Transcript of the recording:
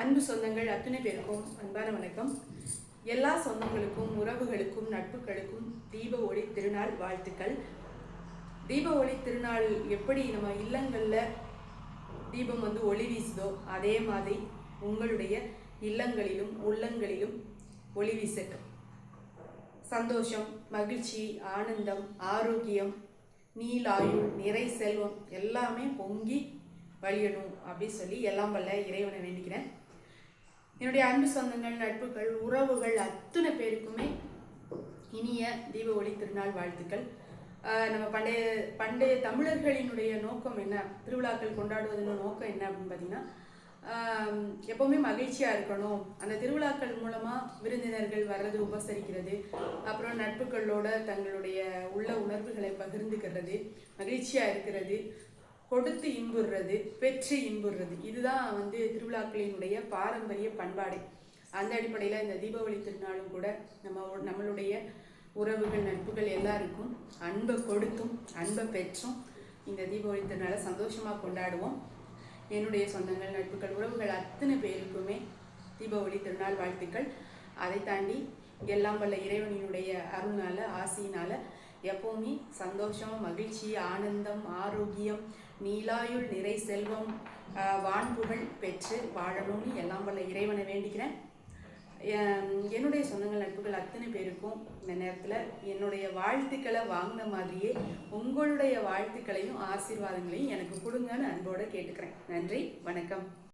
அன்பு சொந்தங்கள் அத்தனை பேருக்கும் அன்பான வணக்கம். எல்லா சொந்தங்களுக்கும் உறவுகளுக்கும் நட்புகளுக்கும் தீப ஒளி திருநாள் வாழ்த்துக்கள். தீப ஒளி திருநாள் எப்படி நம்ம இல்லங்களில் தீபம் ஒளி வீசுதோ அதே மாதிரி உங்களுடைய இல்லங்களிலும் உள்ளங்களிலும் ஒளி வீசட்டும். சந்தோஷம், மகிழ்ச்சி, ஆனந்தம், ஆரோக்கியம், நீலாயுள், நிறை செல்வம் எல்லாமே பொங்கி வழியணும் அப்படின்னு சொல்லி எல்லாம் வல்ல இறைவனை வேண்டிக்கிறேன். என்னுடைய அன்பு சொந்தங்கள், நட்புகள், உறவுகள் அத்தனை பேருக்குமே இனிய தீப ஒளி திருநாள் வாழ்த்துக்கள். நம்ம பண்டைய தமிழர்களினுடைய நோக்கம் என்ன, திருவிழாக்கள் கொண்டாடுவதன் நோக்கம் என்ன அப்படின்னு பார்த்தீங்கன்னா, எப்போவுமே மகிழ்ச்சியாக இருக்கணும். அந்த திருவிழாக்கள் மூலமாக விருந்தினர்கள் வர்றது, உபசரிக்கிறது, அப்புறம் நட்புகளோட தங்களுடைய உள்ள உணர்வுகளை பகிர்ந்துக்கிறது, மகிழ்ச்சியாக இருக்கிறது, கொடுத்து இன்புறுறது, பெற்று இன்புறுறது, இதுதான் திருவிழாக்களினுடைய பாரம்பரிய பண்பாடு. அந்த அடிப்படையில் இந்த தீபாவளி திருநாளும் கூட நம்மளுடைய உறவுகள், நட்புகள் எல்லாருக்கும் அன்பை கொடுத்தும் அன்பை பெற்றும் இந்த தீபாவளி திருநாளை சந்தோஷமாக கொண்டாடுவோம். என்னுடைய சொந்தங்கள், நட்புகள், உறவுகள் அத்தனை பேருக்குமே தீபாவளி திருநாள் வாழ்த்துக்கள். அதை தாண்டி எல்லாம் வல்ல இறைவனினுடைய அருள்னால, ஆசியினால் எப்போவுமே சந்தோஷம், மகிழ்ச்சி, ஆனந்தம், ஆரோக்கியம், நீலாயுள், நிறை செல்வம், வான்புகழ் பெற்று வாழணும்னு எல்லாம் வல்ல இறைவனை வேண்டிக்கிறேன். என்னுடைய சொந்தங்கள், நட்புகள் அத்தனை பேருக்கும் இந்த நேரத்தில் என்னுடைய வாழ்த்துக்களை வாங்கின மாதிரியே உங்களுடைய வாழ்த்துக்களையும் ஆசீர்வாதங்களையும் எனக்கு கொடுங்கன்னு அன்போடு கேட்டுக்கிறேன். நன்றி, வணக்கம்.